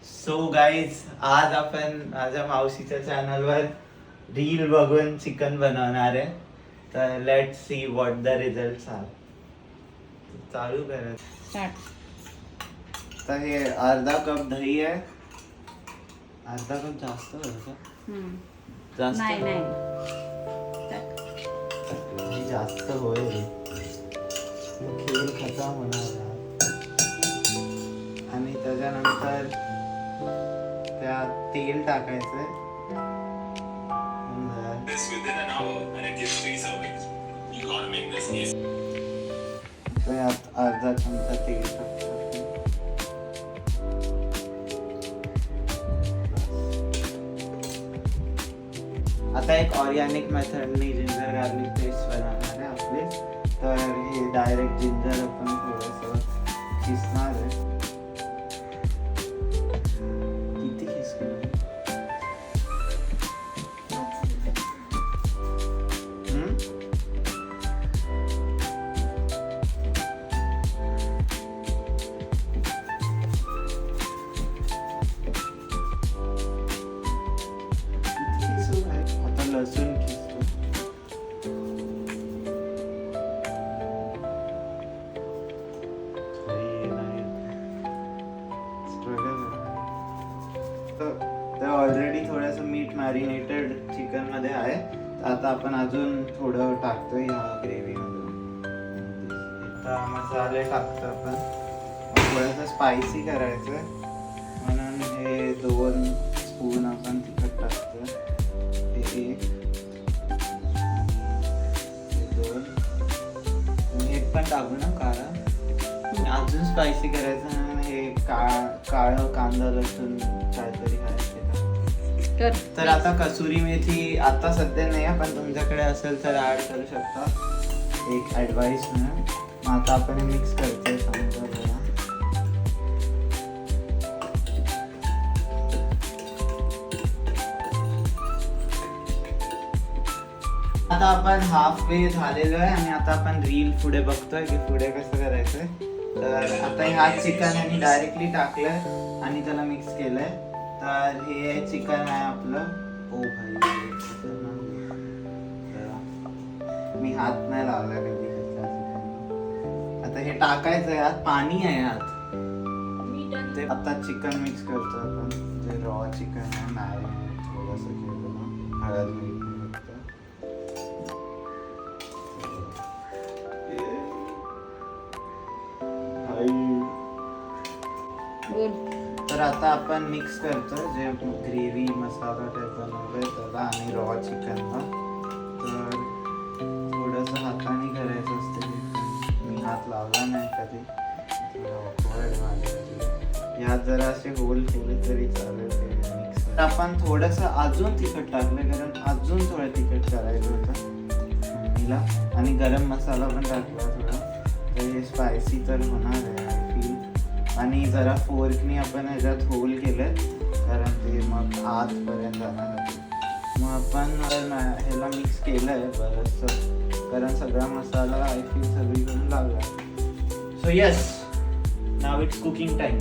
So guys, आज आपण माझ्या मावशीच्या चॅनलवर रील बघून चिकन बनवणार आहे. तर let see what the results are. चालू करा. तर हे अर्धा कप दही आहे. अर्धा कप जास्त जास्त जास्त होईल, खेळ खतम होणार. आणि त्याच्यानंतर त्यात तेल टाकायचंय. त्यात अर्धा चमचा तेल टाकायचं. आता एक ऑर्गॅनिक मेथडने जिंजर गार्लिक पेस्ट बनवणार आहे आपले. तर हे डायरेक्ट जिंजर आपण थोडंसं किसणार आहे. किती किसणार? आता लसूण किसतो. तर ऑलरेडी थोडंसं मीठ मॅरिनेटेड चिकन मध्ये आहे. आता आपण अजून थोडं टाकतोय ह्या ग्रेव्ही मध्ये. आता मसाले टाकतो आपण. थोडंसं स्पायसी करायचं म्हणून हे 2 स्पून आपण तिखट टाकतो. हे 1 हे पण टाकू ना काळा. अजून स्पायसी करायचं म्हणून हे काळं कांदा लसूण काहीतरी आहे. तर आता कसुरी मेथी आता सध्या नाही आहे, पण तुमच्याकडे असेल तर ऍड करू शकता. एक ऍडवाइस म्हणून. मग आता आपण मिक्स करतोय समजा जरा. आता आपण हाफ वे झालेलो आहे आणि आता आपण रील पुढे बघतोय की पुढे कसं करायचंय. तर आता ह्या चिकन यांनी डायरेक्टली टाकलंय आणि त्याला मिक्स केलंय. तर हे चिकन आहे आपलं. ओ भाई, मी हात नाही लावला कधी. आता हे टाकायचं. यात पाणी आहे यात. ते आता चिकन मिक्स करतो आपण. जे रॉ चिकन आहे मॅरिनेट थोडंसं केलं ना, हळद मीठ. तर आता आपण मिक्स करतो जे ग्रेव्ही मसाला टाईप बनवलंय त्याला आणि रॉ चिकनला. तर थोडंसं हाताने करायचं असतं. मी हात लावला नाही कधी. यात जरा असे होल ठेवले तरी चालेल. मिक्स आपण थोडंसं अजून तिखट टाकलं कारण अजून थोडं तिखट करायचं होतं मम्मीला. आणि गरम मसाला पण टाकला थोडा. तर हे स्पायसी तर होणार आहे आय फील. आणि जरा फोर्कनी आपण ह्याच्यात होल केलं कारण ते मग आतपर्यंत जाणार. मग आपण ह्याला मिक्स केलं आहे बरंचसं कारण सगळा मसाला आय फील सगळीकडून लागला. So yes, now it's cooking time.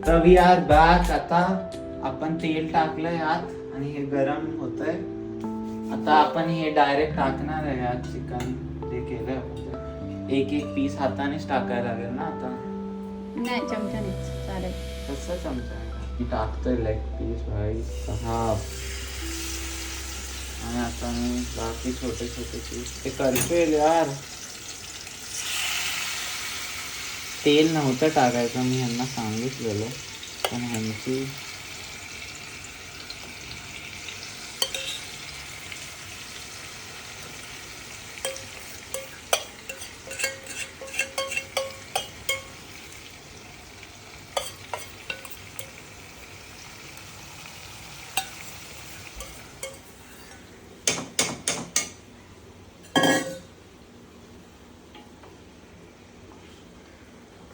तर वी आर बॅक. आता आपण तेल टाकलं यात आणि हे गरम होतंय. आता आपण हे डायरेक्ट टाकणार आहे यात चिकन. ते केलं एक पीस हातानेच टाकायला लागेल ना. आता नाही चमच्याने चालेल. कसं चमचा मी टाकतोय लेग पीस भाई. आणि आता मी बाकी छोटे छोटे पीस ते करतोय यार. तेल नव्हतं टाकायचं मी ह्यांना सांगितलेलं पण ह्यांची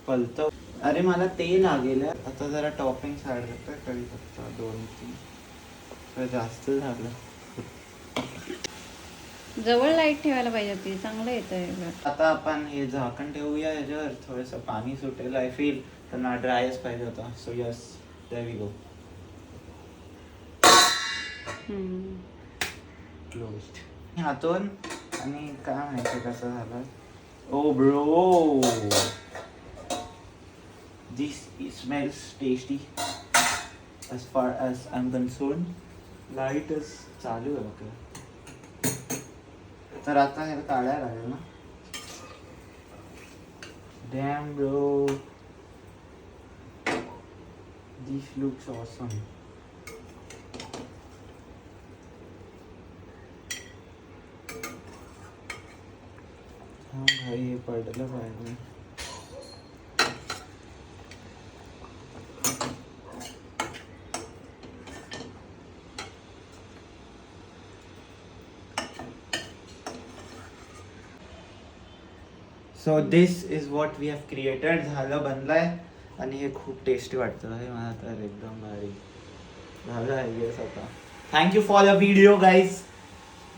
पलतो. अरे मला ते लागेल. आता जरा टॉपिंग ऍड करतोय कढीपत्ता 2-3. जास्त झालं. जवळ लाईट ठेवायला पाहिजे होती, चांगलं येतंय. आता आपण हे झाकण ठेवूया याच्यावर, थोडंसं पाणी सुटेल आय फील, तर ना ड्रायच पाहिजे होता. So yes, there we go. Closed हातून. आणि काय माहिती कसं झालं. Oh bro, this smells tasty as far as I'm concerned. Light चालू आहे का? तर आता हे काढायला लागेल ना. Damn bro, this looks awesome. हाँ भाई, हे पडलं पाहिजे. So this is what we have created. झालं, बनलंय. आणि हे खूप टेस्टी वाटतं हे मला तर, एकदम भारी झालं आहे. येस, आता thank you for the video guys.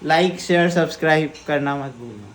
Like share subscribe करना मत भूलना.